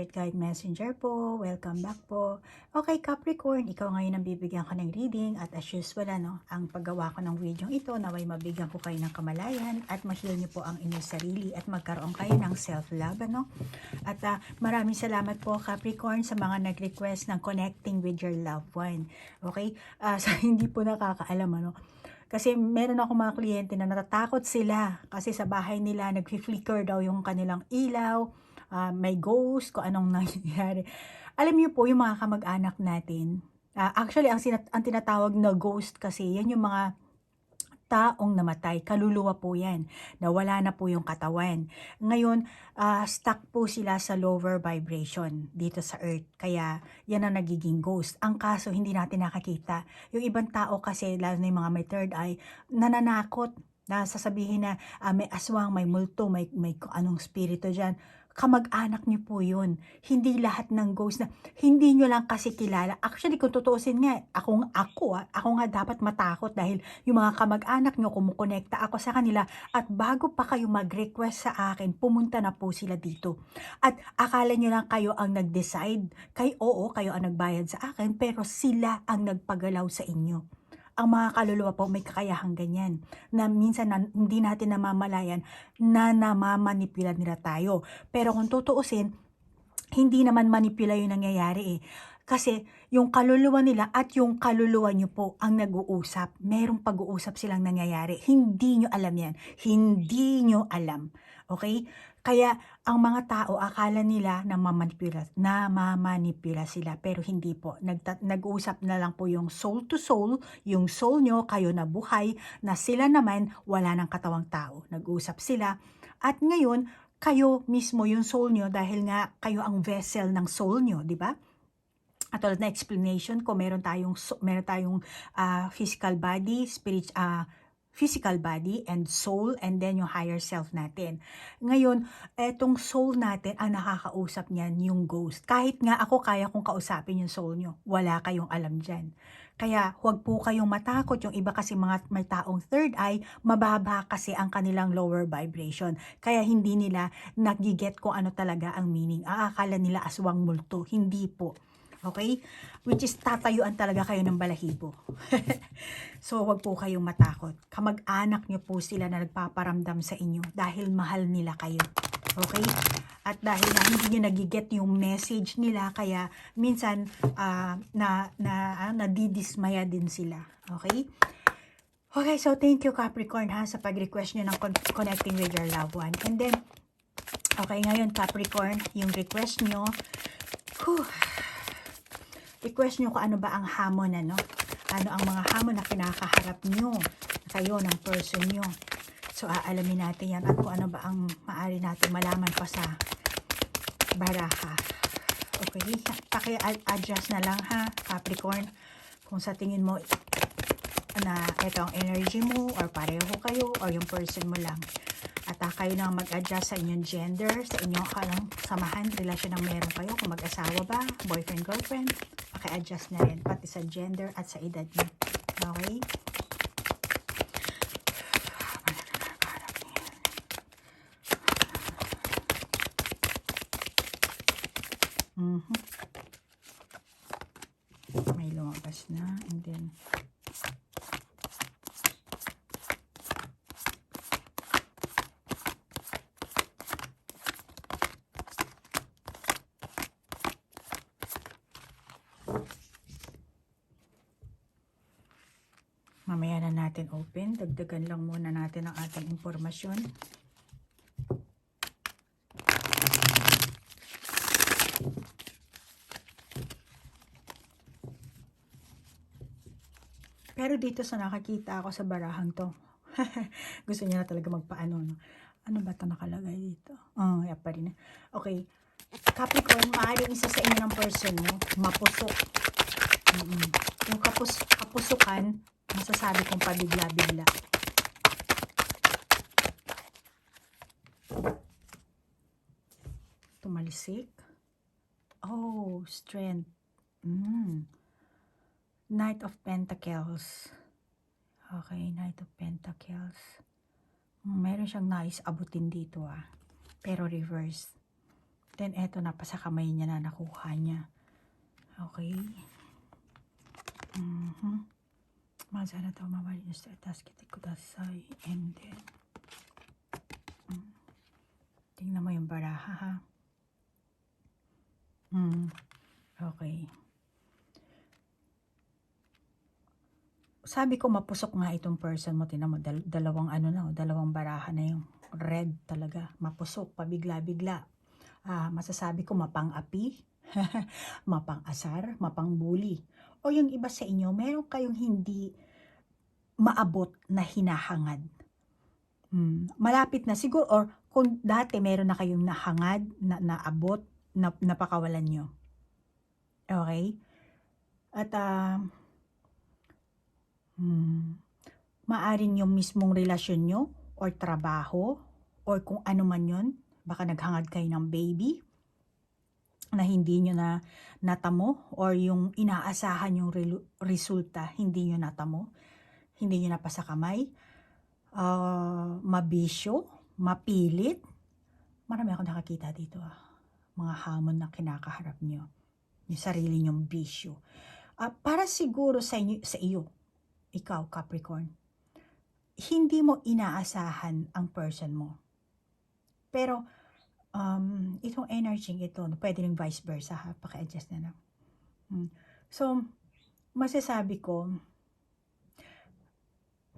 Spirit Guide Messenger po. Welcome back po. Okay, Capricorn, ikaw ngayon ang bibigyan ko ng reading at as usual, ang paggawa ko ng video ito naway mabigyan ko kayo ng kamalayan at ma-heal niyo po ang inyong sarili at magkaroon kayo ng self-love, At maraming salamat po, Capricorn, sa mga nag-request ng connecting with your loved one. Okay? Sa hindi po nakakaalam, Kasi meron ako mga kliyente na natatakot sila kasi sa bahay nila nag-flicker daw yung kanilang ilaw, may ghost, kung anong nangyayari. Alam niyo po yung mga kamag-anak natin, actually ang tinatawag na ghost kasi yan yung mga taong namatay, kaluluwa po yan, nawala na po yung katawan. Ngayon, stuck po sila sa lower vibration dito sa earth, kaya yan ang nagiging ghost. Ang kaso, hindi natin nakakita. Yung ibang tao kasi, lalo na yung mga may third eye, nananakot na sasabihin na may aswang, may multo, may anong spirito dyan. Kamag-anak niyo po yun. Hindi lahat ng ghost na hindi nyo lang kasi kilala. Actually, kung tutuusin nga, ako nga dapat matakot dahil yung mga kamag-anak nyo, kumukonekta ako sa kanila at bago pa kayo mag-request sa akin, pumunta na po sila dito. At akala nyo lang kayo ang nag-decide. Oo, kayo ang nagbayad sa akin, pero sila ang nagpagalaw sa inyo. Ang mga kaluluwa po may kakayahang ganyan na minsan hindi natin namamalayan na namamanipula nila tayo. Pero kung tutuusin, hindi naman manipula yung nangyayari Kasi yung kaluluwa nila at yung kaluluwa nyo po ang nag-uusap. Merong pag-uusap silang nangyayari. Hindi nyo alam yan. Hindi nyo alam. Okay? Kaya ang mga tao akala nila namamanipula sila pero hindi po. Nag-uusap na lang po yung soul to soul, yung soul nyo, kayo na buhay, na sila naman wala ng katawang tao. Nag-uusap sila at ngayon kayo mismo yung soul nyo dahil nga kayo ang vessel ng soul nyo, di ba? At tulad na explanation ko, meron tayong physical body, physical body and soul, and then yung higher self natin. Ngayon, etong soul natin, ang nakakausap niyan yung ghost. Kahit nga ako kaya kong kausapin yung soul nyo, wala kayong alam dyan. Kaya huwag po kayong matakot. Yung iba kasi mga may taong third eye, mababa kasi ang kanilang lower vibration. Kaya hindi nila nagiget kung ano talaga ang meaning. Akala nila aswang multo. Hindi po. Okay? Which is tatayuan talaga kayo ng balahibo. So, wag po kayong matakot. Kamag-anak nyo po sila na nagpaparamdam sa inyo dahil mahal nila kayo. Okay? At dahil na hindi nyo nagiget yung message nila, kaya minsan nadidismaya din sila. Okay? Okay, so thank you Capricorn sa pag-request nyo ng connecting with your loved one. And then, okay, ngayon Capricorn, yung request nyo, request nyo kung ano ba ang hamon, ano ang mga hamon na kinakaharap nyo, kayo ng person nyo. So, aalamin natin yan at kung ano ba ang maaari natin malaman pa sa baraha. Okay, paki-adjust na lang Capricorn, kung sa tingin mo na ito ang energy mo or pareho kayo or yung person mo lang. At kayo na mag-adjust sa inyong gender, sa inyong samahan, relasyon ang meron kayo, kung mag-asawa ba, boyfriend, girlfriend, paki-adjust na rin, pati sa gender at sa edad niyo. Okay? May lumabas na, and then mamaya na natin open. Dagdagan lang muna natin ang ating impormasyon. Pero dito sa nakakita ako sa barahang to, gusto niya na talaga magpaano, no? Ano ba ito nakalagay dito? Yan pa rin. Okay. Capricorn, maaaring isa sa inyo ng person mo, mapusok. Yung kapusukan, masasabi kong pabigla-bigla. Tumalsik. Oh, strength. Knight of Pentacles. Okay, Knight of Pentacles. Meron siyang nais abutin dito Pero reverse. Then, eto na pa sa kamay niya na nakuha niya. Okay. Maza na to, mamalis sa taas kita kudasay. And then, tingnan mo yung baraha, ha? Okay. Sabi ko, mapusok nga itong person mo. Tingnan mo, dalawang dalawang baraha na yung red talaga. Mapusok, pabigla-bigla. Masasabi ko mapang-api, mapang-asar, mapang-bully. O yung iba sa inyo, meron kayong hindi maabot na hinahangad. Malapit na siguro, or kung dati meron na kayong nahangad, naabot, napakawalan nyo. Okay? At maaring yung mismong relasyon nyo, or trabaho, or kung ano man yun, baka naghangad kayo ng baby na hindi nyo na natamo, or yung inaasahan yung resulta, hindi nyo natamo, hindi nyo napasa kamay, mabisyo, mapilit. Marami ako nakakita dito, mga hamon na kinakaharap nyo, yung sarili nyong bisyo. Para siguro sa iyo, ikaw Capricorn, hindi mo inaasahan ang person mo. Pero, itong energy ito, pwede rin vice versa, ha? Paki-adjust na lang. So, masasabi ko,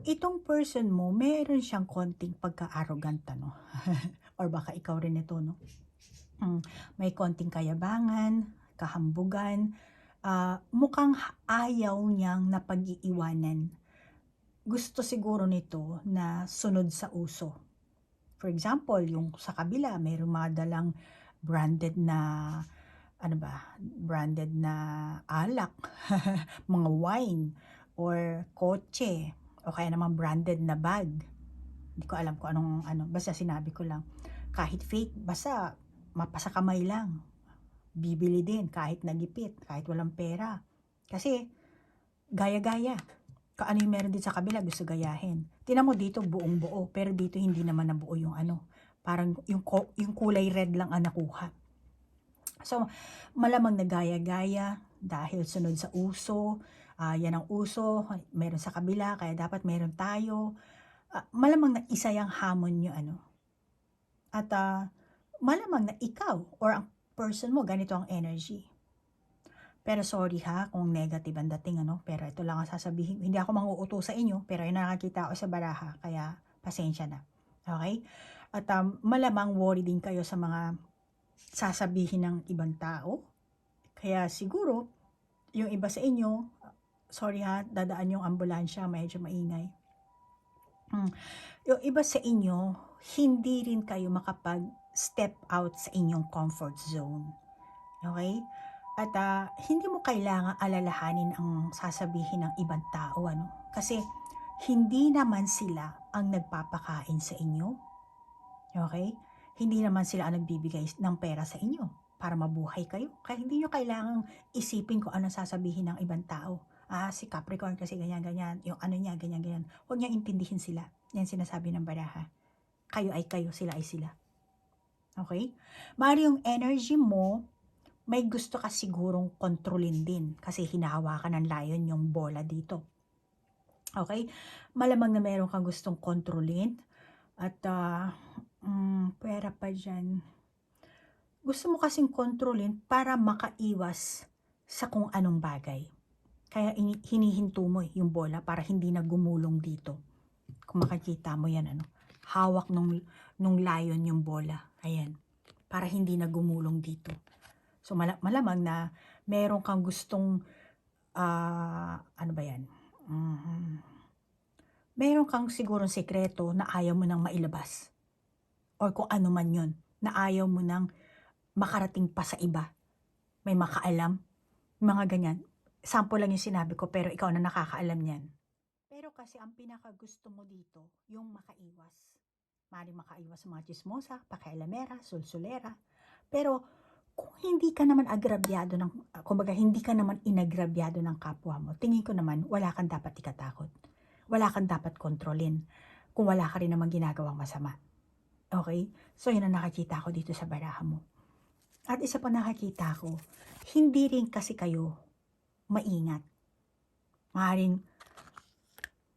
itong person mo, meron siyang konting pagka-arrogant, no? Or baka ikaw rin ito, no? May konting kayabangan, kahambugan, mukhang ayaw niyang napag-iiwanan. Gusto siguro nito na sunod sa uso. For example, yung sa kabila, mayroong mga dalang branded na, branded na alak, mga wine, or kotse, o kaya naman branded na bag. Hindi ko alam kung anong, basta sinabi ko lang. Kahit fake, basta mapasa kamay lang. Bibili din, kahit nagipit, kahit walang pera. Kasi, gaya-gaya. Ano yung meron din sa kabila, gusto gayahin. Tingnan mo dito, buong buo. Pero dito, hindi naman nabuo yung parang yung kulay red lang ang nakuha. So, malamang na gaya-gaya dahil sunod sa uso. Yan ang uso, meron sa kabila, kaya dapat meron tayo. Malamang na isa yung hamon nyo, At malamang na ikaw or ang person mo, ganito ang energy. Pero sorry ha, kung negative ang dating, pero ito lang ang sasabihin. Hindi ako manguuto sa inyo, pero yung nakakita ako sa baraha, kaya pasensya na. Okay? At malamang worry din kayo sa mga sasabihin ng ibang tao. Kaya siguro, yung iba sa inyo, sorry ha, dadaan yung ambulansya, medyo maingay. Yung iba sa inyo, hindi rin kayo makapag-step out sa inyong comfort zone. Okay? At hindi mo kailangan alalahanin ang sasabihin ng ibang tao, Kasi hindi naman sila ang nagpapakain sa inyo. Okay? Hindi naman sila ang nagbibigay ng pera sa inyo para mabuhay kayo. Kaya hindi nyo kailangang isipin kung anong sasabihin ng ibang tao. Si Capricorn kasi ganyan-ganyan. Yung niya, ganyan-ganyan. Huwag niya intindihin sila. Yan sinasabi ng baraha. Kayo ay kayo, sila ay sila. Okay? Maaari yung energy mo, may gusto ka sigurong kontrolin din kasi hinahawakan ng lion yung bola dito. Okay? Malamang na meron kang gustong kontrolin at pwera pa dyan. Gusto mo kasing kontrolin para makaiwas sa kung anong bagay. Kaya hinihinto mo yung bola para hindi na gumulong dito. Kung makikita mo yan, hawak nung lion yung bola. Ayan. Para hindi na gumulong dito. So, malamang na meron kang gustong, meron kang sigurong sekreto na ayaw mo nang mailabas. Or kung ano man yun, na ayaw mo nang makarating pa sa iba. May makaalam, mga ganyan. Sample lang yung sinabi ko, pero ikaw na nakakaalam yan. Pero kasi ang pinakagusto mo dito, yung makaiwas. Maaaring makaiwas sa mga chismosa, pakialamera, sulsulera. Pero, kung hindi ka naman agrabyado kumbaga hindi ka naman inagrabyado ng kapwa mo, tingin ko naman wala kang dapat ikatakot. Wala kang dapat kontrolin kung wala ka rin naman ginagawang masama. Okay? So yun ang nakakita ko dito sa baraha mo. At isa pa nakakita ko, hindi rin kasi kayo maingat. Maaaring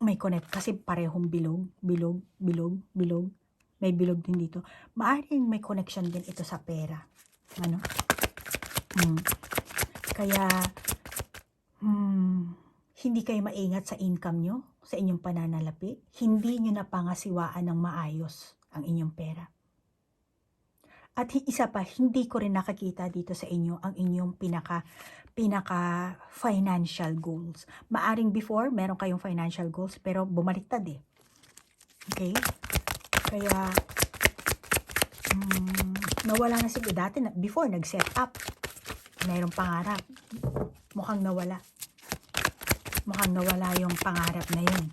may connect kasi parehong bilog, bilog, bilog, bilog. May bilog din dito. Maaaring may connection din ito sa pera. Ano? Kaya, hindi kayo maingat sa income nyo, sa inyong pananalapi. Hindi nyo napangasiwaan ng maayos ang inyong pera. At isa pa, hindi ko rin nakakita dito sa inyo ang inyong pinaka financial goals. Maaring before, meron kayong financial goals, pero bumaliktad eh. Okay? Kaya, nawala na siguro. Dati, before, nag-set up. Mayroong pangarap. Mukhang nawala. Mukhang nawala yung pangarap na yun.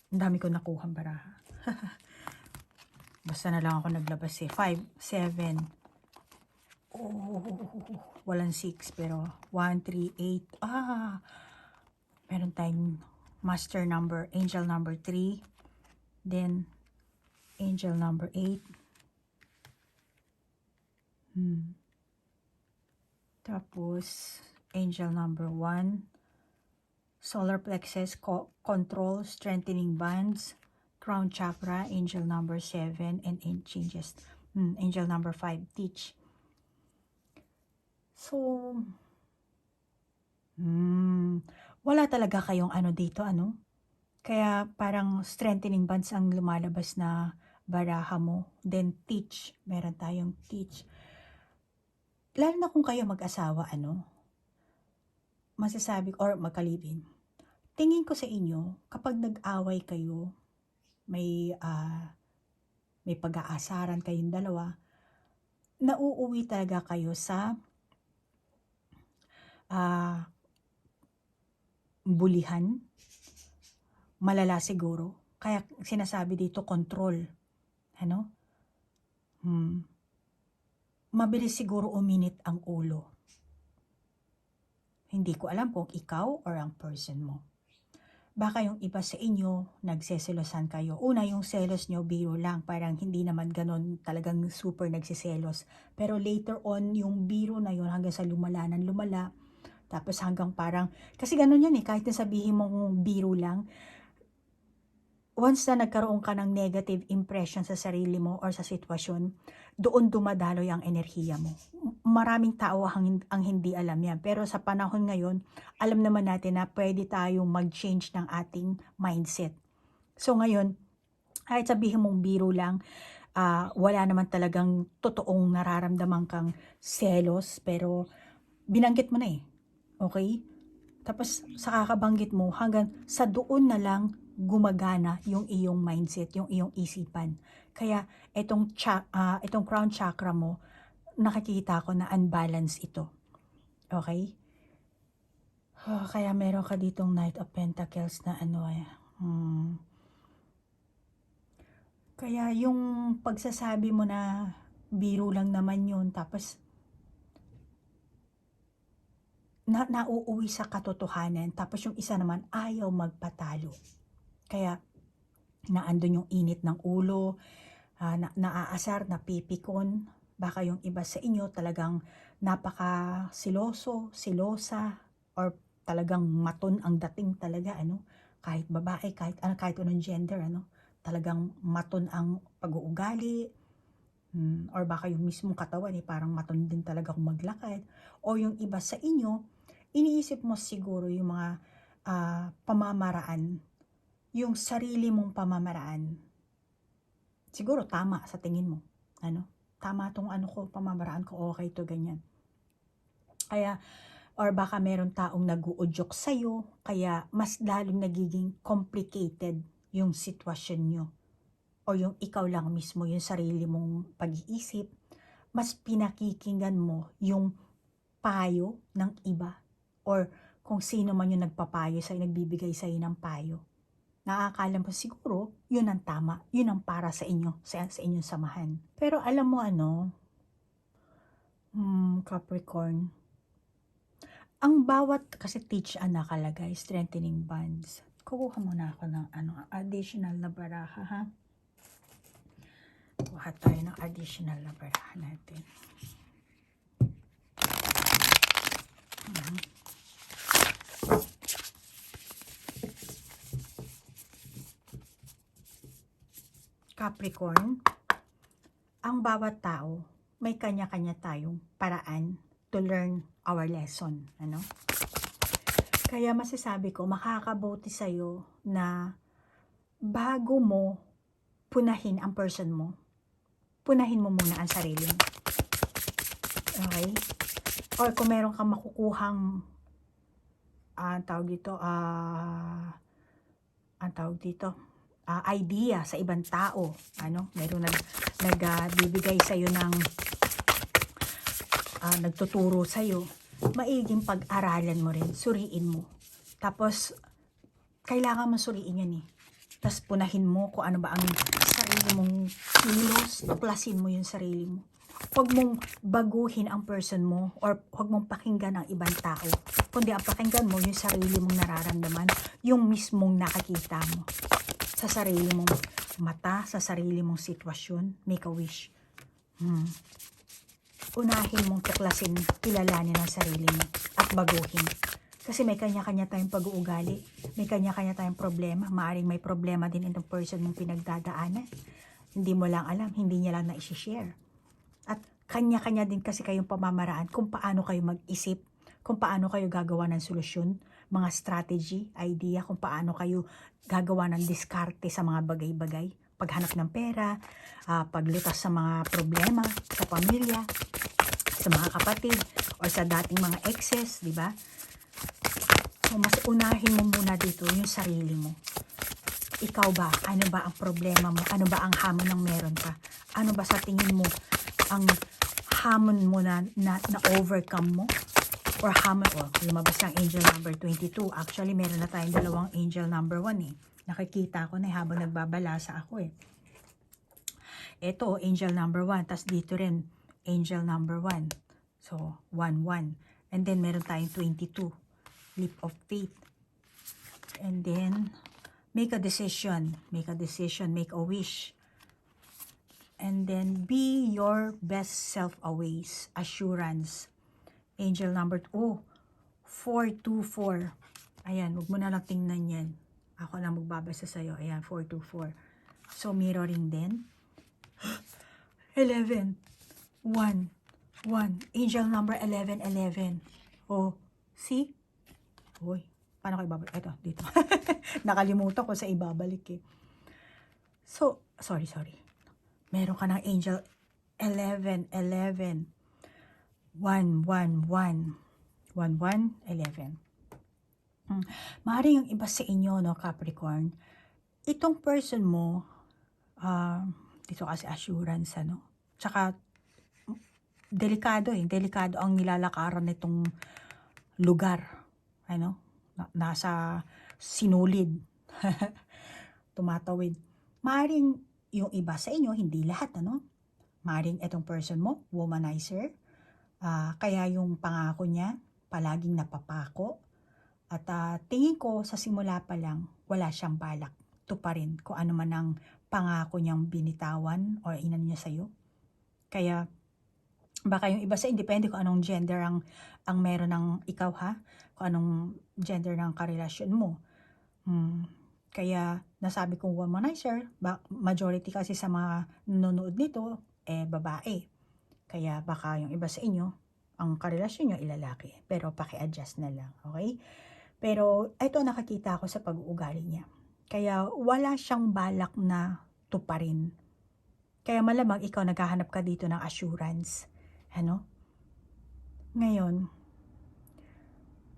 Ang dami ko nakuhang baraha. Basta na lang ako naglabas eh. 5, 7. Oh, walang 6 pero 1, 3, 8. Meron tayong master number, angel number 3. Then, angel number 8. Tapos, angel number 1. Solar plexus, control, strengthening bands, crown chakra, angel number 7, and changes. Angel number 5, teach. So, wala talaga kayong ano dito, ano? Kaya parang strengthening bands ang lumalabas na baraha mo. Then teach, meron tayong teach. Lalo na kung kayo mag-asawa, ano? Masasabi or magkalibin. Tingin ko sa inyo, kapag nag-away kayo, may pag-aasaran kayong dalawa, nauuwi talaga kayo sa bulihan, malala siguro. Kaya sinasabi dito, control. Ano? Mabilis siguro uminit ang ulo. Hindi ko alam kung ikaw or ang person mo. Baka yung iba sa inyo, nagseselosan kayo. Una, yung selos nyo, biro lang. Parang hindi naman ganon talagang super nagsiselos. Pero later on, yung biro na yun hanggang sa lumala. Tapos hanggang parang, kasi ganon yan eh, kahit na sabihin mong biro lang, once na nagkaroon ka ng negative impression sa sarili mo or sa sitwasyon, doon dumadaloy ang enerhiya mo. Maraming tao ang hindi alam yan. Pero sa panahon ngayon, alam naman natin na pwede tayong mag-change ng ating mindset. So ngayon, kahit sabihin mong biro lang, wala naman talagang totoong nararamdaman kang selos, pero binanggit mo na eh. Okay? Tapos sa kakabanggit mo, hanggang sa doon na lang gumagana yung iyong mindset, yung iyong isipan. Kaya itong crown chakra mo, nakikita ko na unbalance ito. Okay? Kaya meron ka ditong Knight of Pentacles na ano eh. Kaya yung pagsasabi mo na biro lang naman yun, tapos nauuwi sa katotohanan, tapos yung isa naman ayaw magpatalo. Kaya naandun yung init ng ulo, naaasar, napipikon. Baka yung iba sa inyo talagang napaka-siloso, silosa, or talagang maton ang dating talaga, ano? Kahit babae, kahit anong gender, ano? Talagang maton ang pag-uugali, or baka yung mismong katawan, parang maton din talaga kung maglakad. O yung iba sa inyo, iniisip mo siguro yung mga pamamaraan, yung sarili mong pamamaraan, siguro tama sa tingin mo. Ano? Tama tong pamamaraan ko, okay to, ganyan. Kaya, or baka meron taong nag-uudyok sa'yo, kaya mas lalong nagiging complicated yung sitwasyon nyo. O yung ikaw lang mismo, yung sarili mong pag-iisip, mas pinakikinggan mo yung payo ng iba. Or kung sino man yung nagpapayo sa'yo, nagbibigay sa'yo ng payo. Nakakala mo siguro, yun ang tama, yun ang para sa inyo, sa inyong samahan. Pero alam mo Capricorn, ang bawat, kasi teach ang nakalagay, strengthening bonds, Kukuha muna ako ng additional na baraha, ha? Kuha tayo ng additional na baraha natin. Capricorn, ang bawat tao may kanya-kanya tayong paraan to learn our lesson, ano? Kaya masasabi ko, makakabuti sa'yo na bago mo punahin ang person mo, punahin mo muna ang sarili mo. Okay? Or kung meron kang makukuhang idea sa ibang tao, meron nagbibigay sa'yo ng nagtuturo sa'yo, maiging pag-aralan mo rin, suriin mo. Tapos, kailangan mo suriin yan eh. Tapos punahin mo kung ano ba ang sarili mong kilos, tuklasin mo yung sarili mo. Huwag mong baguhin ang person mo or huwag mong pakinggan ang ibang tao. Kundi ang pakinggan mo yung sarili mong nararamdaman, yung mismong nakakita mo. Sa sarili mong mata, sa sarili mong sitwasyon, make a wish. Unahin mong tuklasin, kilalanin ang sarili mo at baguhin. Kasi may kanya-kanya tayong pag-uugali, may kanya-kanya tayong problema. Maaring may problema din itong person mong pinagdadaanan. Hindi mo lang alam, hindi niya lang na-share. At kanya-kanya din kasi kayong pamamaraan kung paano kayo mag-isip, kung paano kayo gagawa ng solusyon, mga strategy, idea, kung paano kayo gagawa ng diskarte sa mga bagay-bagay. Paghanap ng pera, paglutas sa mga problema, sa pamilya, sa mga kapatid, o sa dating mga exes, di ba? So, mas unahin mo muna dito yung sarili mo. Ikaw ba? Ano ba ang problema mo? Ano ba ang hamon ng meron ka? Ano ba sa tingin mo ang hamon mo na overcome mo? Or hamon, lumabas ang angel number 22. Actually, meron na tayong dalawang angel number 1 eh. Nakikita ko na habang nagbabalasa ako eh. Ito, angel number 1. Tapos dito rin, angel number 1. So, 1-1. And then, meron tayong 22. Leap of faith. And then, make a decision. Make a decision. Make a wish. And then, be your best self always. Assurance. Angel number 424. Ayan, huwag mo na lang tingnan yan. Ako na magbabasa sa'yo. Ayan, 424. So, mirroring din. 11. 1. Angel number 11. Oh, see? Uy, paano ko ibabalik? Ito, dito. Nakalimutan ko sa ibabalik eh. So, sorry. Meron ka ng angel 11. 1, 11. Maaaring yung iba sa inyo, no, Capricorn, itong person mo, dito kasi assurance, tsaka, delikado ang nilalakaran nitong lugar, nasa sinulid, tumatawid. Maaaring yung iba sa inyo, hindi lahat, maaaring itong person mo, womanizer, kaya yung pangako niya, palaging napapako. At tingin ko sa simula pa lang, wala siyang balak tuparin kung ano man ang pangako niyang binitawan o inan niya sa'yo. Kaya, baka yung iba sa depende kung anong gender ang meron ng ikaw ha, kung anong gender ng karelasyon mo. Kaya, nasabi kong womanizer, majority kasi sa mga nanonood nito, babae. Kaya baka yung iba sa inyo, ang karelasyon nyo ilalaki. Pero paki-adjust na lang, okay? Pero ito nakakita ko sa pag-uugali niya. Kaya wala siyang balak na tuparin. Kaya malamang ikaw naghahanap ka dito ng assurance. Ngayon,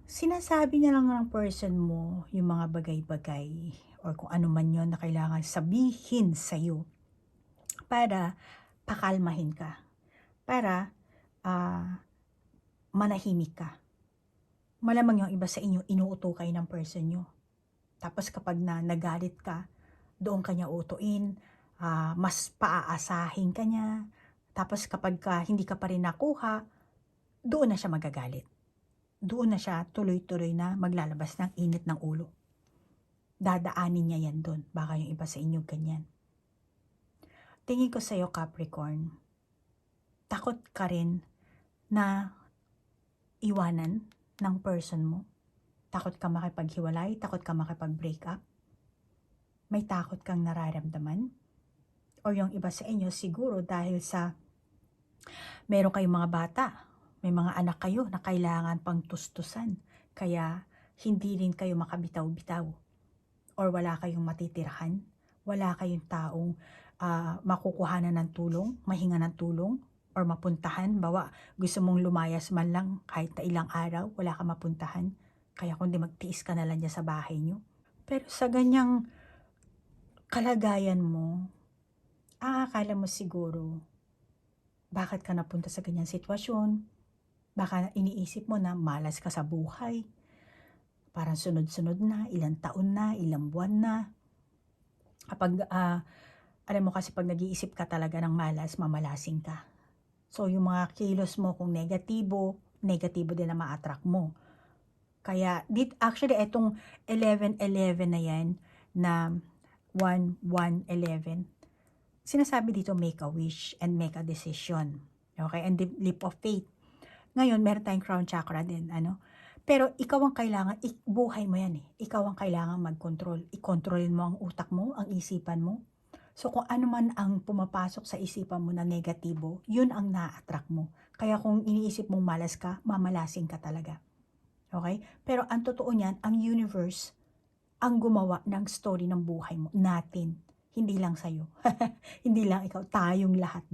sinasabi niya lang ng person mo yung mga bagay-bagay or kung ano man yun na kailangan sabihin sa'yo para pakalmahin ka. Para manahimik ka. Malamang yung iba sa inyo, inuuto kayo ng person nyo. Tapos kapag nagalit ka, doon kanya utuin, mas paaasahin ka niya. Tapos kapag hindi ka pa rin nakuha, doon na siya magagalit. Doon na siya tuloy-tuloy na maglalabas ng init ng ulo. dadaanin niya yan doon. Baka yung iba sa inyo ganyan. Tingin ko sa'yo, Capricorn, takot ka rin na iwanan ng person mo. Takot ka makipaghiwalay, takot ka makipag-break up. May takot kang nararamdaman. Or yung iba sa inyo, siguro dahil sa meron kayong mga bata, may mga anak kayo na kailangan pang tustusan. Kaya hindi rin kayo makabitaw-bitaw. Or wala kayong matitirahan. Wala kayong taong makukuhanan ng tulong, mahinga ng tulong, or mapuntahan. Bawa, gusto mong lumayas man lang kahit na ilang araw, wala ka mapuntahan. Kaya kundi magtiis ka na lang dyan sa bahay nyo. Pero sa ganyang kalagayan mo, akala mo siguro, bakit ka napunta sa ganyang sitwasyon? Baka iniisip mo na malas ka sa buhay. Parang sunod-sunod na, ilang taon na, ilang buwan na. Kapag, alam mo kasi pag nag-iisip ka talaga ng malas, mamalasing ka. So yung mga kilos mo kung negatibo din na ma-attract mo. Kaya, actually, itong 11-11 na yan, na 1-1-11, sinasabi dito, make a wish and make a decision. Okay? And the leap of faith. Ngayon, meron tayong crown chakra din, Pero ikaw ang kailangan, buhay mo yan eh. Ikaw ang kailangan mag-control. I-controlin mo ang utak mo, ang isipan mo. So kung ano man ang pumapasok sa isipan mo na negatibo, yun ang na-attract mo. Kaya kung iniisip mong malas ka, mamalasing ka talaga. Okay? Pero ang totoo niyan, ang universe ang gumawa ng story ng buhay mo, natin. Hindi lang sa'yo. Hindi lang ikaw, tayong lahat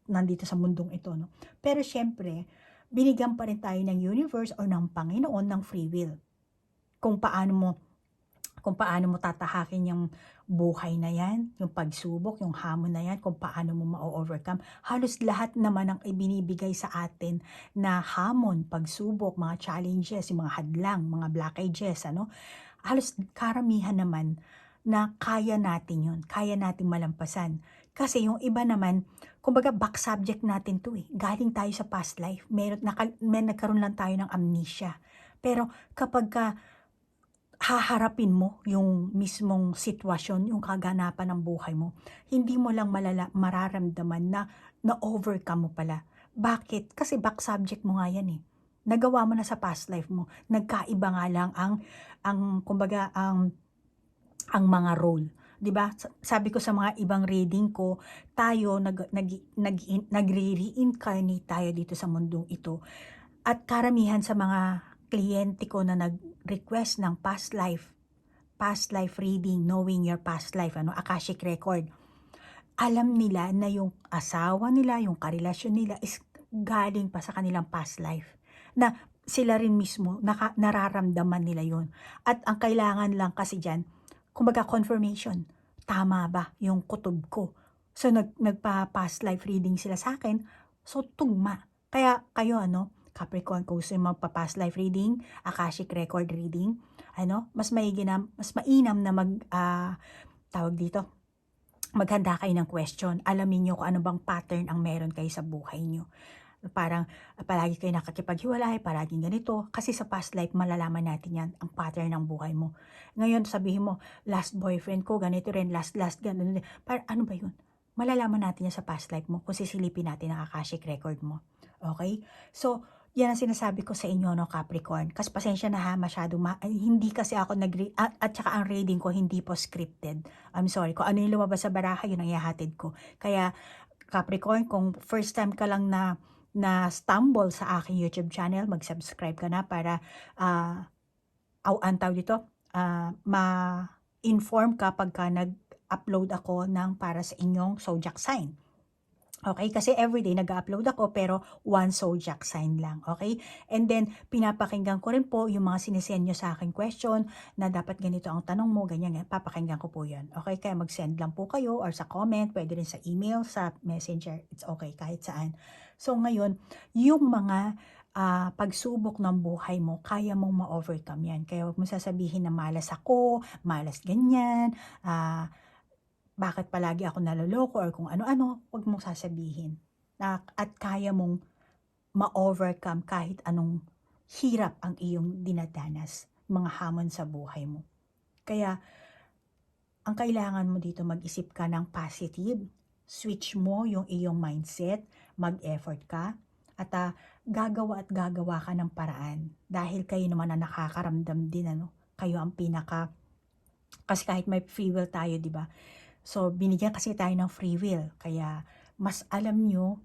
nandito sa mundong ito. No? Pero syempre, binigyan pa rin tayo ng universe o ng Panginoon ng free will. Kung paano mo tatahakin yung buhay na yan, yung pagsubok, yung hamon na yan, kung paano mo ma-overcome. Halos lahat naman ang ibinibigay sa atin na hamon, pagsubok, mga challenges, yung mga hadlang, mga blockages, halos karamihan naman na kaya natin yun, kaya natin malampasan. Kasi yung iba naman, kumbaga back subject natin to eh. Galing tayo sa past life. May nagkaroon lang tayo ng amnesia. Pero kapag haharapin mo yung mismong sitwasyon, yung kaganapan ng buhay mo, hindi mo lang mararamdaman na na-overcome mo pala. Bakit? Kasi back subject mo nga yan eh. Nagawa mo na sa past life mo. Nagkaiba nga lang kumbaga, ang mga role. 'Di ba? Sabi ko sa mga ibang reading ko, tayo nagre-reincarnate tayo dito sa mundong ito. At karamihan sa mga kliyente ko na nag-request ng past life reading, knowing your past life, Akashic record. Alam nila na yung asawa nila, yung karelasyon nila is galing pa sa kanilang past life. Na sila rin mismo nararamdaman nila yon. At ang kailangan lang kasi diyan, kumbaga confirmation, tama ba yung kutob ko? So nagpa-past life reading sila sa akin, so tugma. Kaya kayo Capricorn, kung gusto yung magpa-past life reading, Akashic record reading, mas mainam na tawag dito, maghanda kayo ng question. Alamin nyo kung ano bang pattern ang meron kayo sa buhay nyo. Parang palagi kayo nakakipaghiwalay, palaging ganito. Kasi sa past life, malalaman natin yan, ang pattern ng buhay mo. Ngayon, sabihin mo, last boyfriend ko, ganito rin, last, ganito. Ano ba yun? Malalaman natin yan sa past life mo kung sisilipin natin ang Akashic record mo. Okay? So, yan ang sinasabi ko sa inyo, Capricorn. Kasi pasensya na ha, hindi kasi ako at saka ang reading ko hindi po scripted. I'm sorry. Kung ano yung lumabas sa baraha, yun ang ihahatid ko. Kaya, Capricorn, kung first time ka lang na stumble sa aking YouTube channel, mag-subscribe ka na para ma-inform ka pagka nag-upload ako ng para sa inyong zodiac sign. Okay? Kasi everyday nag-upload ako pero one zodiac sign lang. Okay? And then, pinapakinggan ko rin po yung mga sinisend nyo sa akin question na dapat ganito ang tanong mo, ganyan. Papakinggan ko po yan. Okay? Kaya mag-send lang po kayo or sa comment, pwede rin sa email, sa messenger. It's okay, kahit saan. So, ngayon, yung mga pagsubok ng buhay mo, kaya mong ma-overcome yan. Kaya huwag mo sasabihin na malas ako, malas ganyan, bakit palagi ako naloloko or kung ano-ano, huwag mong sasabihin. At kaya mong ma-overcome kahit anong hirap ang iyong dinadanas, mga hamon sa buhay mo. Kaya, ang kailangan mo dito mag-isip ka ng positive. Switch mo yung iyong mindset, mag-effort ka, at gagawa ka ng paraan. Dahil kayo naman na nakakaramdam din, kayo ang kasi kahit may free will tayo, di ba? So, binigyan kasi tayo ng free will. Kaya, mas alam nyo,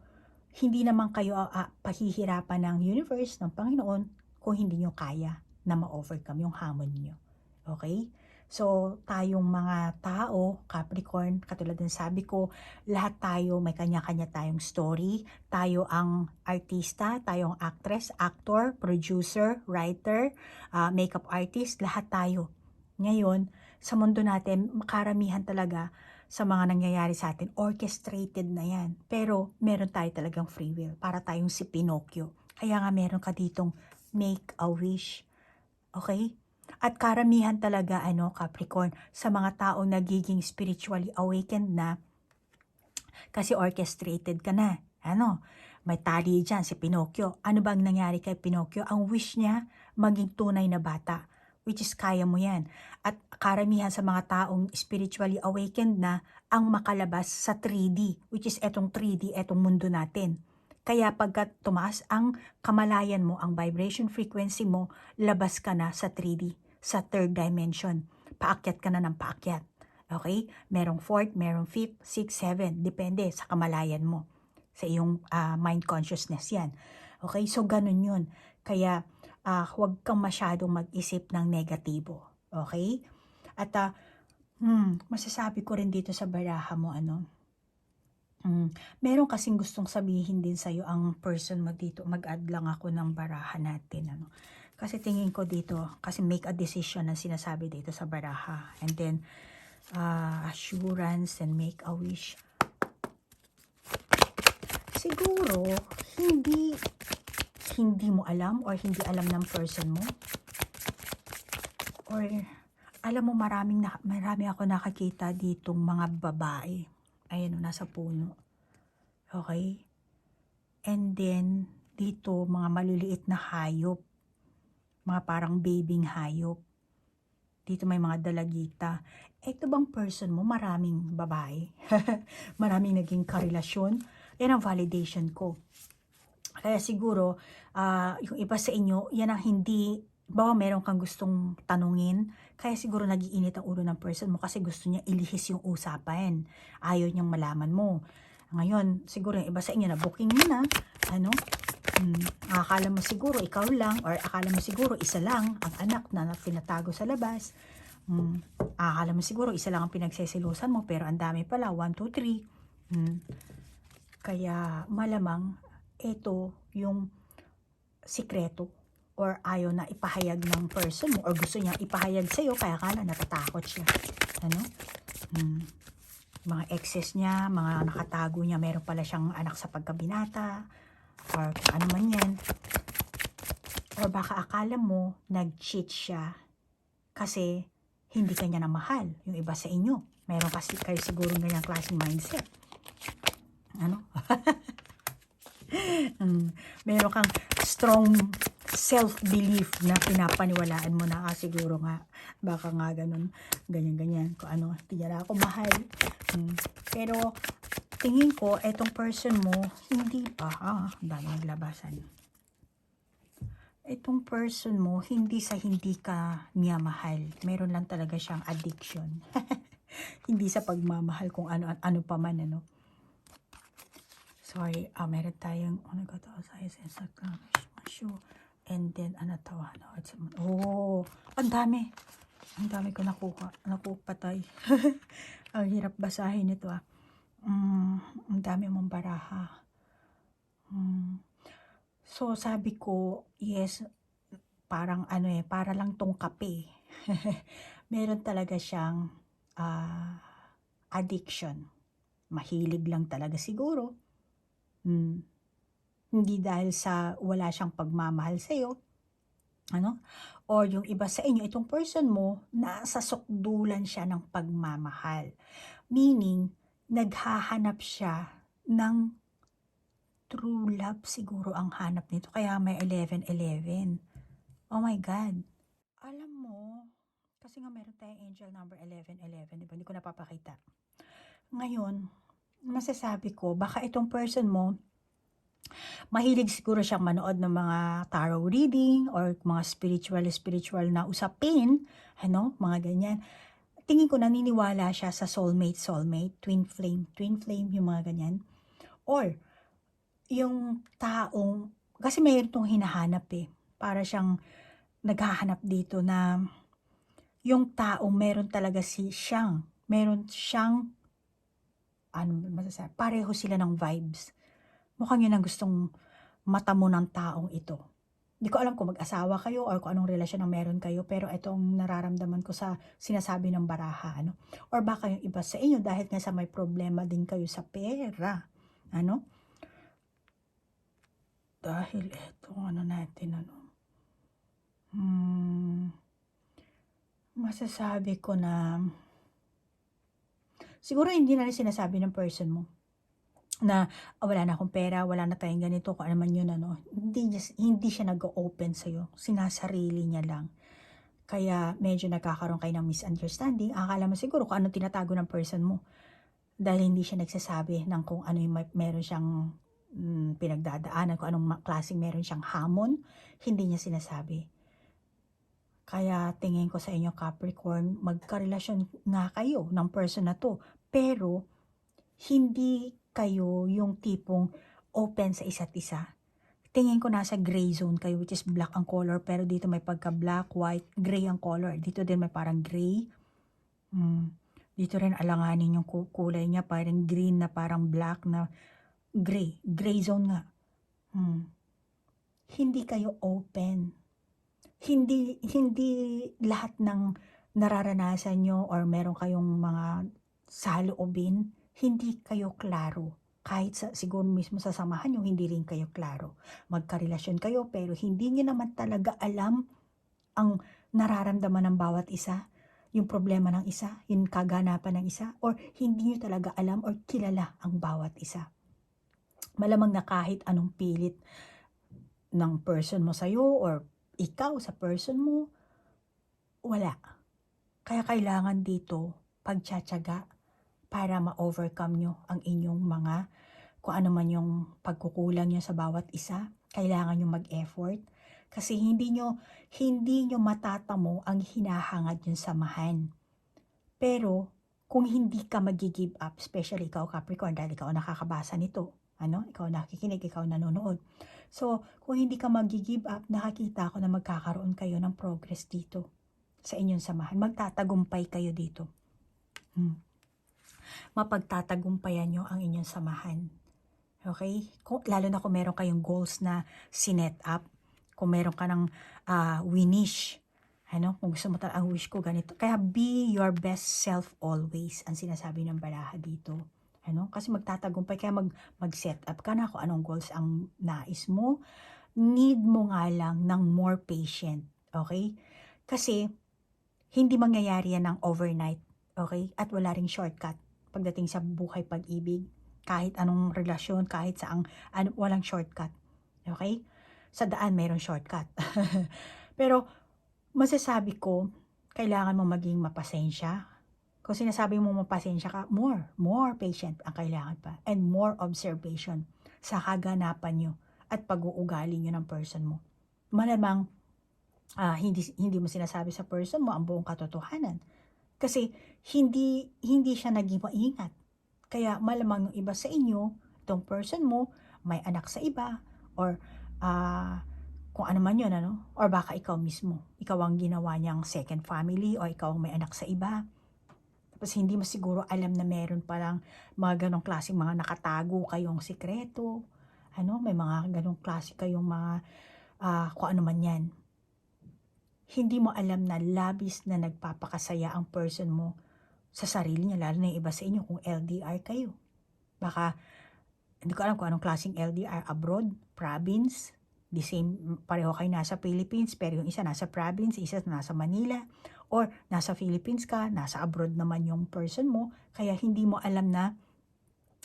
hindi naman kayo pahihirapan ng universe, ng Panginoon, kung hindi nyo kaya na ma-overcome yung hamon nyo. Okay? So, tayong mga tao, Capricorn, katulad ng sabi ko, lahat tayo, may kanya-kanya tayong story. Tayo ang artista, tayo ang actress, actor, producer, writer, makeup artist, lahat tayo. Ngayon, sa mundo natin, karamihan talaga sa mga nangyayari sa atin, orchestrated na yan. Pero, meron tayo talagang free will, para tayong si Pinocchio. Kaya nga meron ka ditong make a wish. Okay? At karamihan talaga, Capricorn, sa mga taong nagiging spiritually awakened na, kasi orchestrated ka na. May tali dyan si Pinocchio. Ano bang nangyari kay Pinocchio? Ang wish niya, maging tunay na bata. Which is kaya mo yan. At karamihan sa mga taong spiritually awakened na, ang makalabas sa 3D. Which is etong 3D, etong mundo natin. Kaya pagka tumaas ang kamalayan mo, ang vibration frequency mo, labas ka na sa 3D, sa third dimension. Paakyat ka na ng paakyat. Okay? Merong fourth, merong fifth, sixth, seventh. Depende sa kamalayan mo. Sa iyong mind consciousness yan. Okay? So, ganun yun. Kaya, huwag kang masyadong mag-isip ng negatibo. Okay? At, masasabi ko rin dito sa baraha mo, meron kasing gustong sabihin din sa'yo ang person mo dito. Mag-add lang ako ng baraha natin. Kasi tingin ko dito, kasi make a decision ang sinasabi dito sa baraha. And then, assurance and make a wish. Siguro, hindi mo alam or hindi alam ng person mo. Or, alam mo, marami ako nakakita ditong mga babae. Ayan, nasa puno. Okay? And then, dito, mga maliliit na hayop. Mga parang babying hayop. Dito may mga dalagita. Ito bang person mo, maraming babae? Maraming naging karelasyon? Yan ang validation ko. Kaya siguro, yung iba sa inyo, yan ang hindi, bawa meron kang gustong tanungin, kaya siguro nagiinit ang ulo ng person mo kasi gusto niya ilihis yung usapan. Ayaw niyang malaman mo. Ngayon, siguro yung iba sa inyo na booking mo na, akala mo siguro ikaw lang, or akala mo siguro isa lang ang anak na pinatago sa labas. Akala mo siguro isa lang ang pinagsesilusan mo, pero ang dami pala, 1, 2, 3. Kaya malamang ito yung sikreto or ayaw na ipahayag ng person mo or gusto niya ipahayag sa'yo kaya kala natatakot siya. Mga exes niya, mga nakatago niya, meron pala siyang anak sa pagkabinata or kung ano man yan. Or baka akala mo nag-cheat siya kasi hindi kanya na mahal yung iba sa inyo. Meron kasi kayo siguro ganyang klaseng mindset. Meron kang strong self-belief na pinapaniwalaan mo na siguro nga, baka nga ganyan, kung ano, hindi na ako mahal. Pero, tingin ko, etong person mo, hindi pa, dahil naglabasan. Itong person mo, hindi ka niya mahal. Meron lang talaga siyang addiction. Hindi sa pagmamahal kung ano pa man, Sorry, meron tayong, and then, ang dami. Ang dami ko napupatay. Ang hirap basahin ito, ang dami mong baraha. So, sabi ko, yes, parang para lang tong kape. Meron talaga siyang addiction. Mahilig lang talaga siguro. Hindi dahil sa wala siyang pagmamahal sa'yo. Or yung iba sa inyo, itong person mo, nasa sukdulan siya ng pagmamahal. Meaning, naghahanap siya ng true love siguro ang hanap nito. Kaya may 11-11. Oh my God. Alam mo, Kasi nga meron tayong angel number 1111, di ba? Hindi ko napapakita. Ngayon, masasabi ko, baka itong person mo, mahilig siguro siyang manood ng mga tarot reading or mga spiritual na usapin, mga ganyan. Tingin ko naniniwala siya sa soulmate, twin flame, yung mga ganyan. Or, yung taong, kasi mayroon itong hinahanap para siyang naghahanap dito na yung taong meron talaga meron siyang, pareho sila ng vibes. Mukhang yun ang gustong mata mo ng taong ito. Hindi ko alam kung mag-asawa kayo or kung anong relasyon ang meron kayo, pero itong nararamdaman ko sa sinasabi ng baraha, Or baka yung iba sa inyo, dahil nga sa may problema din kayo sa pera, Dahil etong natin, masasabi ko na, siguro hindi na rin sinasabi ng person mo, na wala na akong pera, wala na tayong ganito, kung ano man yun, hindi siya nag-open sa'yo, sinasarili niya lang. Kaya medyo nagkakaroon kayo ng misunderstanding. Akala mo siguro kung ano tinatago ng person mo, dahil hindi siya nagsasabi ng kung ano yung meron siyang pinagdadaanan, kung anong klaseng meron siyang hamon, hindi niya sinasabi. Kaya tingin ko sa inyo, Capricorn, magkarelasyon nga kayo ng person na to, pero hindi kayo yung tipong open sa isa't isa. Tingin ko nasa gray zone kayo, which is black ang color, pero dito may pagka-black, white, gray ang color. Dito din may parang gray. Dito rin alanganin yung kulay niya, parang green na parang black na gray. Gray zone nga. Hindi kayo open. Hindi lahat ng nararanasan nyo or meron kayong mga saloobin, hindi kayo klaro. Kahit siguro mismo sa samahan nyo, hindi rin kayo klaro. Magkarelasyon kayo, pero hindi nyo naman talaga alam ang nararamdaman ng bawat isa, yung problema ng isa, yung kaganapan ng isa, or hindi nyo talaga alam or kilala ang bawat isa. Malamang na kahit anong pilit ng person mo sa'yo or ikaw sa person mo, wala. Kaya kailangan dito pagtsatsaga para ma-overcome nyo ang inyong mga, kung ano man yung pagkukulang nyo sa bawat isa. Kailangan nyo mag-effort. Kasi hindi nyo matatamo ang hinahangad yung samahan. Pero, kung hindi ka mag-give up, especially ikaw Capricorn, dahil ikaw nakakabasa nito, ikaw nakikinig, ikaw nanonood. So, kung hindi ka mag-give up, nakakita ko na magkakaroon kayo ng progress dito sa inyong samahan. Magtatagumpay kayo dito. Mapagtatagumpayan nyo ang inyong samahan. Okay? Lalo na kung meron kayong goals na sinet up, kung meron ka ng winish, kung gusto mo ang wish ko ganito. Kaya be your best self always, ang sinasabi ng baraha dito. Kasi magtatagumpay, kaya mag-set up ka na kung anong goals ang nais mo. Need mo nga lang ng more patient. Okay? Kasi hindi mangyayari yan ng overnight. Okay? At wala ring shortcut pagdating sa buhay pag-ibig. Kahit anong relasyon, kahit saang, walang shortcut. Okay? Sa daan, mayroong shortcut. Pero, masasabi ko, kailangan mo maging mapasensya. Kung sinasabi mo mapasensya ka, more patient ang kailangan pa. And more observation sa kaganapan nyo at pag-uugali nyo ng person mo. Malamang, hindi mo sinasabi sa person mo ang buong katotohanan. Kasi, hindi siya naging maingat. Kaya malamang yung iba sa inyo, itong person mo, may anak sa iba, or kung ano man yun, or baka ikaw mismo, ikaw ang ginawa niyang second family, o ikaw ang may anak sa iba. Tapos hindi mo siguro alam na meron palang mga ganong klaseng mga nakatago kayong sikreto, may mga ganong klase kayong mga, kung ano man yan. Hindi mo alam na labis na nagpapakasaya ang person mo sa sarili niya, lalo na yung iba sa inyo kung LDR kayo. Baka, hindi ko alam kung anong klaseng LDR, abroad, province, the same, pareho kayo nasa Philippines, pero yung isa nasa province, isa nasa Manila, or nasa Philippines ka, nasa abroad naman yung person mo, kaya hindi mo alam na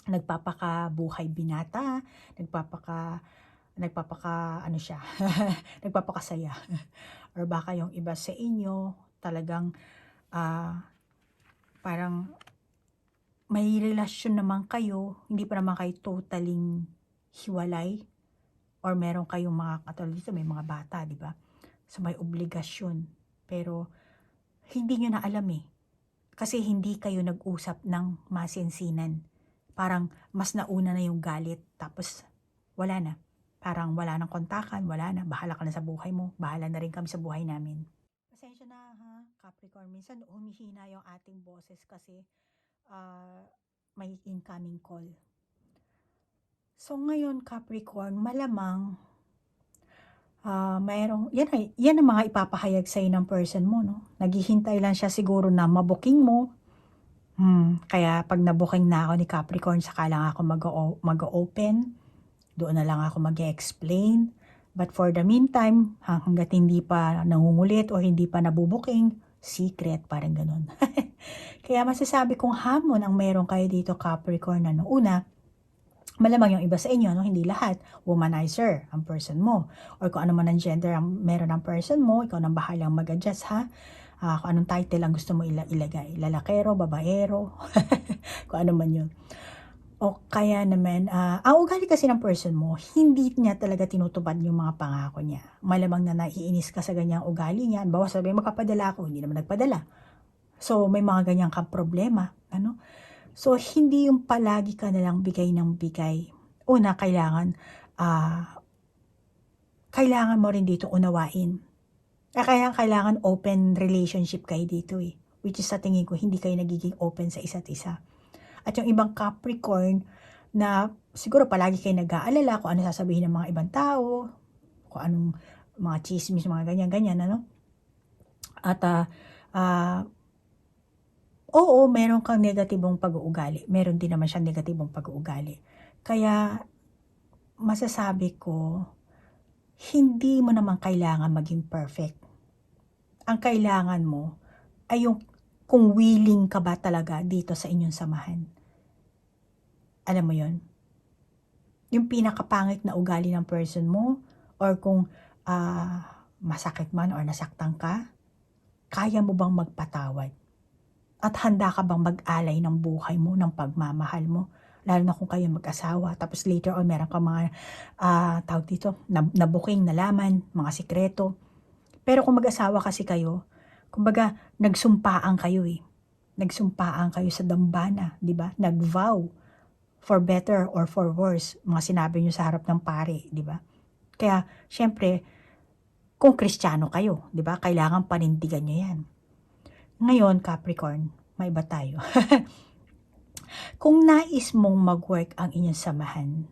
nagpapakabuhay binata, nagpapakasaya. Or baka yung iba sa inyo, talagang parang may relasyon naman kayo, hindi pa naman kayo totaling hiwalay, or meron kayong mga katulad dito, may mga bata, di ba? So may obligasyon, pero hindi nyo na alam eh. Kasi hindi kayo nag-usap ng masinsinan. Parang mas nauna na yung galit, tapos wala na. Parang wala nang kontakan, wala na. Bahala ka na sa buhay mo, bahala na rin kami sa buhay namin. Pasensya na ha, Capricorn. Minsan humihina yung ating boses kasi may incoming call. So ngayon, Capricorn, malamang mayroong, yan ang mga ipapahayag sa'yo ng person mo, no? Naghihintay lang siya siguro na mabuking mo. Kaya pag nabuking na ako ni Capricorn, saka lang ako mag-open. Doon na lang ako mag-explain. But for the meantime, hanggat hindi pa nangungulit o hindi pa nabubuking, secret, parang ganun. Kaya masasabi kong hamon ang meron kayo dito, Capricorn, ano? Una, malamang yung iba sa inyo, no? Hindi lahat, womanizer ang person mo. Or kung ano man ang gender ang meron ang person mo, ikaw nang bahalang mag-adjust, ha? Kung anong title ang gusto mo ilagay. Lalakero, babaero, kung ano man yun. O kaya naman, ang ugali kasi ng person mo, hindi niya talaga tinutupad yung mga pangako niya. Malamang na naiinis ka sa ganyang ugali niya. Bawa sabi, magpapadala ako, hindi naman nagpadala. So, may mga ganyang kang problema. Ano? So, hindi yung palagi ka nalang bigay ng bigay. Una, kailangan mo rin dito unawain. Kaya kailangan open relationship kayo dito eh. Which is sa tingin ko, hindi kayo nagiging open sa isa't isa. At yung ibang Capricorn na siguro palagi kayo nag-aalala kung ano sasabihin ng mga ibang tao, kung anong mga chismis, mga ganyan-ganyan, ano? At, oo, meron kang negatibong pag-uugali. Meron din naman siyang negatibong pag-uugali. Kaya, masasabi ko, hindi mo naman kailangan maging perfect. Ang kailangan mo ay yung kung willing ka ba talaga dito sa inyong samahan. Alam mo yon? Yung pinakapangit na ugali ng person mo, or kung masakit man or nasaktan ka, kaya mo bang magpatawad? At handa ka bang mag-alay ng buhay mo, ng pagmamahal mo? Lalo na kung kayo mag-asawa. Tapos later on, meron ka mga tawag dito, nabuking, nalaman, mga sikreto. Pero kung mag-asawa kasi kayo, kumbaga, nagsumpaan kayo eh. Nagsumpaan kayo sa dambana, di ba? Nag-vow for better or for worse. Mga sinabi nyo sa harap ng pare, di ba? Kaya, syempre, kung Kristiyano kayo, di ba? Kailangan panindigan nyo yan. Ngayon, Capricorn, may iba tayo. Kung nais mong mag-work ang inyong samahan,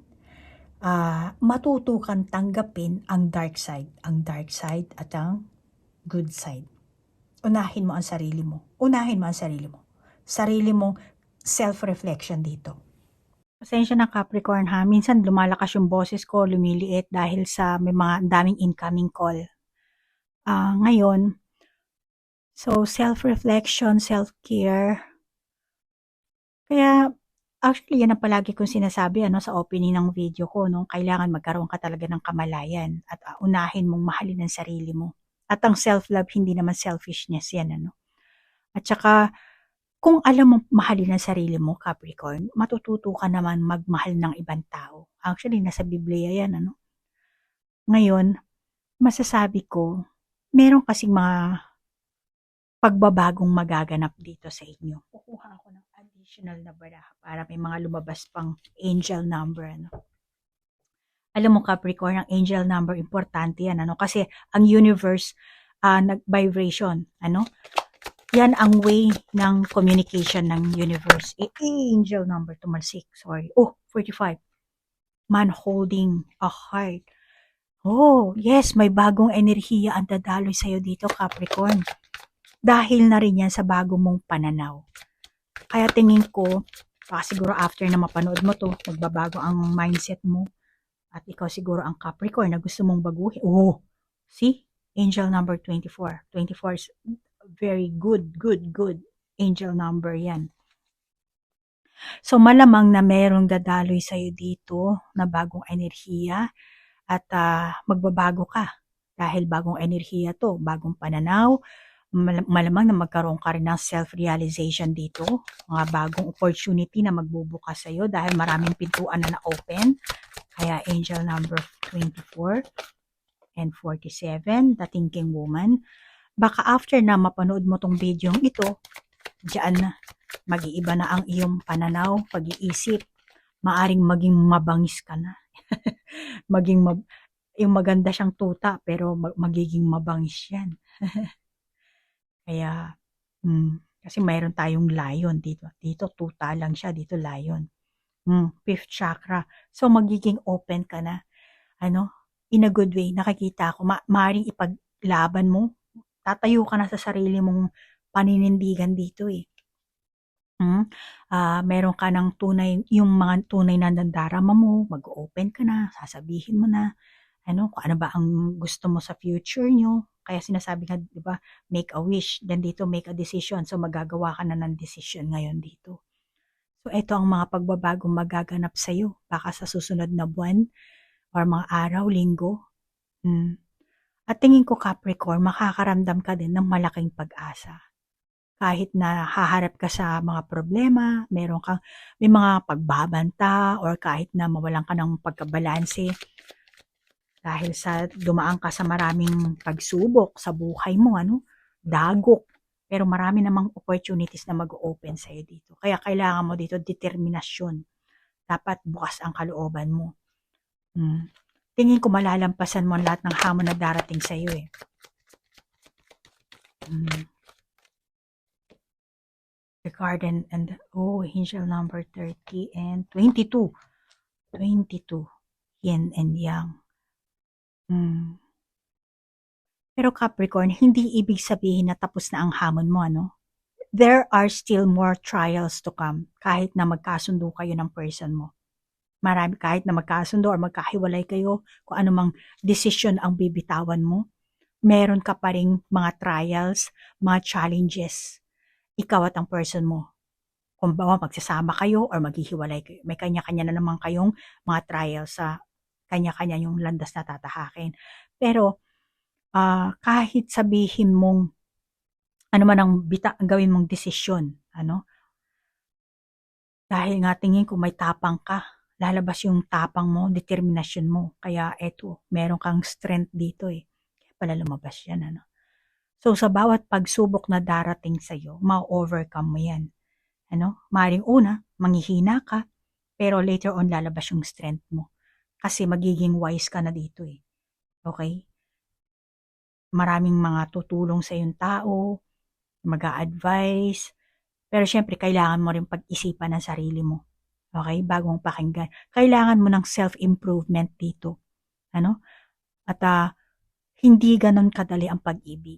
matuto kang tanggapin ang dark side at ang good side. Unahin mo ang sarili mo. Sarili mong self-reflection dito. Pasensya na Capricorn ha, minsan lumalakas yung boses ko, lumiliit dahil sa may mga daming incoming call. Ngayon, so self-reflection, self-care. Kaya actually yan ang palagi kong sinasabi sa opening ng video ko, no? Kailangan magkaroon ka talaga ng kamalayan at unahin mong mahalin ang sarili mo. At ang self-love, hindi naman selfishness yan, ano? At saka, kung alam mo mahalin ang sarili mo, Capricorn, matututo ka naman magmahal ng ibang tao. Actually, nasa Biblia yan, ano? Ngayon, masasabi ko, meron kasing mga pagbabagong magaganap dito sa inyo. Kukuha ako ng additional na baraha para may mga lumabas pang angel number, ano? Alam mo Capricorn, ang angel number importante yan, ano? Kasi ang universe nag-vibration, ano? Yan ang way ng communication ng universe. Angel number, tumalsik, sorry. 45. Man holding a heart. Yes, may bagong enerhiya ang dadaloy sa'yo dito, Capricorn. Dahil na rin yan sa bago mong pananaw. Kaya tingin ko, siguro after na mapanood mo to, magbabago ang mindset mo. At ikaw siguro ang Capricorn na gusto mong baguhin. See? Angel number 24. 24 is very good angel number yan. So malamang na merong dadaloy sa'yo dito na bagong enerhiya at magbabago ka. Dahil bagong enerhiya to, bagong pananaw, malamang na magkaroon ka rin ng self-realization dito, mga bagong opportunity na magbubukas sa'yo dahil maraming pintuan na na-open. Kaya angel number 24 and 47, the thinking woman. Baka after na mapanood mo tong video ito, diyan na mag-iiba na ang iyong pananaw, pag-iisip. Maaring maging mabangis ka na. Yung maganda siyang tuta pero magiging mabangis yan. Kaya, kasi mayroon tayong lion dito. Dito, tuta lang siya. Dito, lion. Fifth chakra. So, magiging open ka na. In a good way. Nakikita ko, maaaring ipaglaban mo. Tatayo ka na sa sarili mong paninindigan dito eh. Meron ka ng tunay, yung mga tunay na nandarama mo, mag-open ka na, sasabihin mo na, kung ano ba ang gusto mo sa future nyo. Kaya sinasabi nga, di ba, make a wish, then dito make a decision. So, magagawa ka na ng decision ngayon dito. So, ito ang mga pagbabagong magaganap sa'yo, baka sa susunod na buwan, or mga araw, linggo. At tingin ko, Capricorn, makakaramdam ka din ng malaking pag-asa. Kahit na haharap ka sa mga problema, may mga pagbabanta, or kahit na mawalan ka ng pagkabalanse, dahil sa dumaan ka sa maraming pagsubok sa buhay mo, dagok. Pero marami namang opportunities na mag-open sa'yo dito. Kaya kailangan mo dito determinasyon. Dapat bukas ang kalooban mo. Tingin ko malalampasan mo ang lahat ng hamon na darating sa'yo eh. The garden and angel number 30 and 22. 22. Yin and yang. Pero Capricorn, hindi ibig sabihin na tapos na ang hamon mo, There are still more trials to come kahit na magkasundo kayo ng person mo. Kahit na magkasundo or magkahiwalay kayo, kung anumang decision ang bibitawan mo, meron ka pa ring mga trials, mga challenges. Ikaw at ang person mo. Kung ba magsasama kayo or maghihiwalay kayo, may kanya-kanya na naman kayong mga trials sa kanya-kanya yung landas na tatahakin. Pero kahit sabihin mong ano man ang gawin mong desisyon, dahil nga tingin ko may tapang ka, lalabas yung tapang mo, determinasyon mo. Kaya eto, meron kang strength dito eh. Kaya pala lumabas yan, So sa bawat pagsubok na darating sa'yo, ma-overcome mo yan. Maring una, manghihina ka, pero later on lalabas yung strength mo. Kasi magiging wise ka na dito eh. Okay? Maraming mga tutulong sa yung tao, mag-a-advise, pero syempre kailangan mo rin pag-isipan ng sarili mo. Okay? Bago mong pakinggan. Kailangan mo ng self-improvement dito. At hindi ganon kadali ang pag-ibig.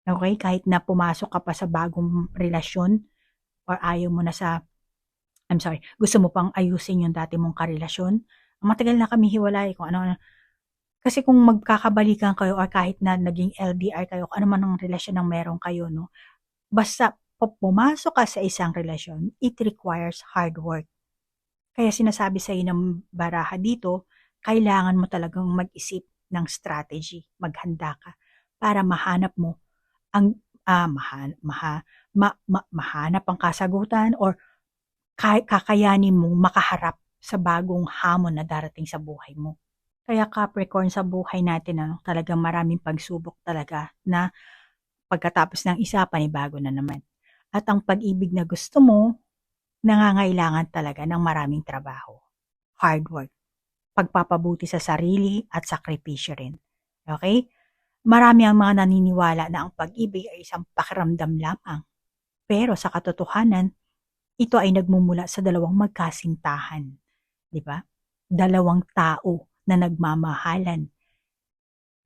Okay? Kahit na pumasok ka pa sa bagong relasyon or ayaw mo na gusto mo pang ayusin yung dati mong karelasyon. Matagal na kami hiwalay kung ano. Kasi kung magkakabalikan kayo or kahit na naging LDR kayo, kung ano man ang relasyon ng meron kayo, basta pumasok ka sa isang relasyon, it requires hard work. Kaya sinasabi sa iyo ng baraha dito, kailangan mo talagang mag-isip ng strategy, maghanda ka para mahanap mo ang mahanap ang kasagutan or kakayanin mong makaharap sa bagong hamon na darating sa buhay mo. Kaya Capricorn, sa buhay natin, talagang maraming pagsubok talaga na pagkatapos ng isa, panibago na naman. At ang pag-ibig na gusto mo, nangangailangan talaga ng maraming trabaho. Hard work. Pagpapabuti sa sarili at sakripisyo rin. Okay? Marami ang mga naniniwala na ang pag-ibig ay isang pakiramdam lamang. Pero sa katotohanan, ito ay nagmumula sa dalawang magkasintahan. Di ba? Dalawang tao na nagmamahalan,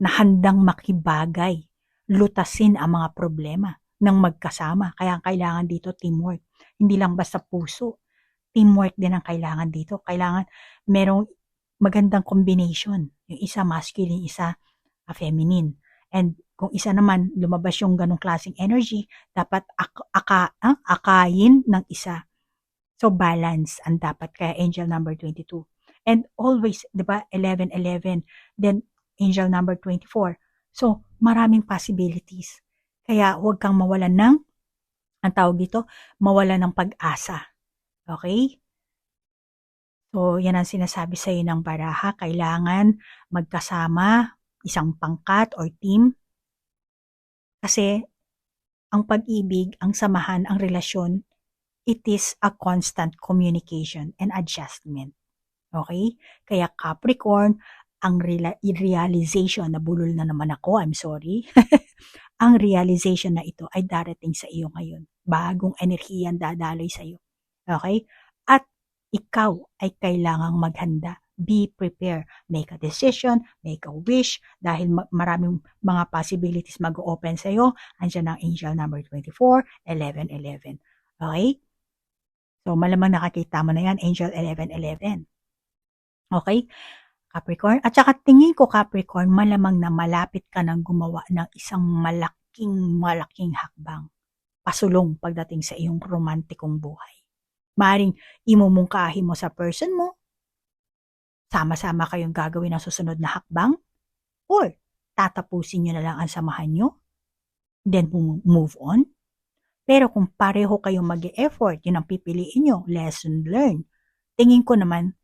na handang makibagay, lutasin ang mga problema ng magkasama. Kaya ang kailangan dito, teamwork. Hindi lang basta puso. Teamwork din ang kailangan dito. Kailangan merong magandang combination. Yung isa masculine, isa feminine. And kung isa naman lumabas yung ganong klaseng energy, dapat akayin ng isa. So balance ang dapat. Kaya angel number 22. And always, di ba, 11-11. Then angel number 24. So maraming possibilities. Kaya huwag kang mawalan ng, ang tawag dito, mawalan ng pag-asa. Okay? So, yan ang sinasabi sa'yo ng baraha. Kailangan magkasama, isang pangkat or team. Kasi ang pag-ibig, ang samahan, ang relasyon, it is a constant communication and adjustment. Okay? Kaya Capricorn, ang realization, nabulol na naman ako, I'm sorry. Ang realization na ito ay darating sa iyo ngayon. Bagong enerhiya ang dadaloy sa iyo. Okay? At ikaw ay kailangang maghanda. Be prepared. Make a decision, make a wish, dahil maraming mga possibilities mag-open sa iyo. Andiyan ang angel number 24, 1111. Okay? So, malamang nakakita mo na yan, angel 1111. Okay? Capricorn. At saka tingin ko, Capricorn, malamang na malapit ka ng gumawa ng isang malaking hakbang. Pasulong pagdating sa iyong romantikong buhay. Maring imumungkahi mo sa person mo, sama-sama kayong gagawin ang susunod na hakbang, or tatapusin nyo na lang ang samahan nyo, then move on. Pero kung pareho kayong mag-e-effort, yun ang pipiliin nyo, lesson learned. Tingin ko naman,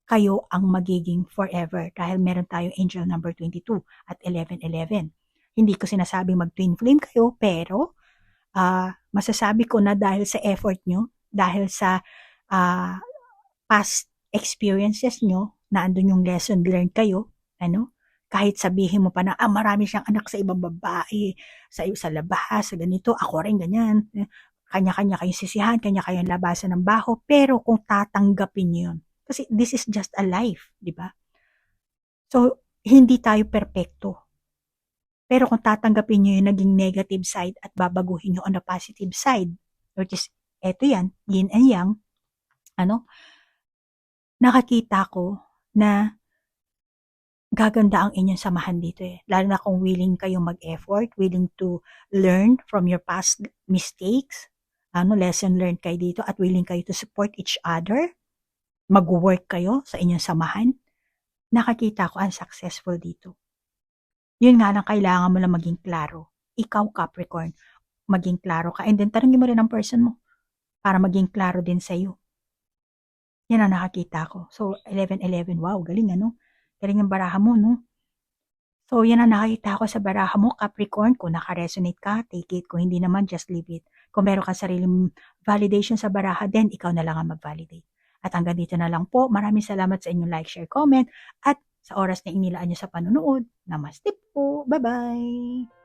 kayo ang magiging forever dahil meron tayong angel number 22 at 1111. Hindi ko sinasabing mag-twin flame kayo, pero masasabi ko na dahil sa effort nyo, dahil sa past experiences nyo, na andun yung lesson learned kayo, kahit sabihin mo pa na, marami siyang anak sa ibang babae, sa labas, sa ganito, ako rin ganyan, kanya-kanya kayong sisihan, kanya-kayong labasan ng baho, pero kung tatanggapin nyo yun, kasi this is just a life, di ba? So, hindi tayo perpekto. Pero kung tatanggapin nyo yung naging negative side at babaguhin nyo on the positive side, which is, eto yan, yin and yang, nakakita ko na gaganda ang inyong samahan dito eh. Lalo na kung willing kayong mag-effort, willing to learn from your past mistakes, lesson learned kayo dito, at willing kayo to support each other, mag-work kayo sa inyong samahan, nakakita ko ang successful dito. Yun nga lang, kailangan mo lang maging klaro. Ikaw, Capricorn, maging klaro ka. And then, tanongin mo rin ang person mo para maging klaro din sa iyo. Yan ang nakakita ko. So, 11-11, wow, galing Galing ang baraha mo, no? So, yan ang nakakita ko sa baraha mo, Capricorn. Kung naka-resonate ka, take it. Kung hindi naman, just leave it. Kung meron ka sariling validation sa baraha, then ikaw na lang ang mag-validate. At hanggang dito na lang po. Maraming salamat sa inyong like, share, comment, at sa oras na inilaan nyo sa panonood. Namaste po. Bye-bye!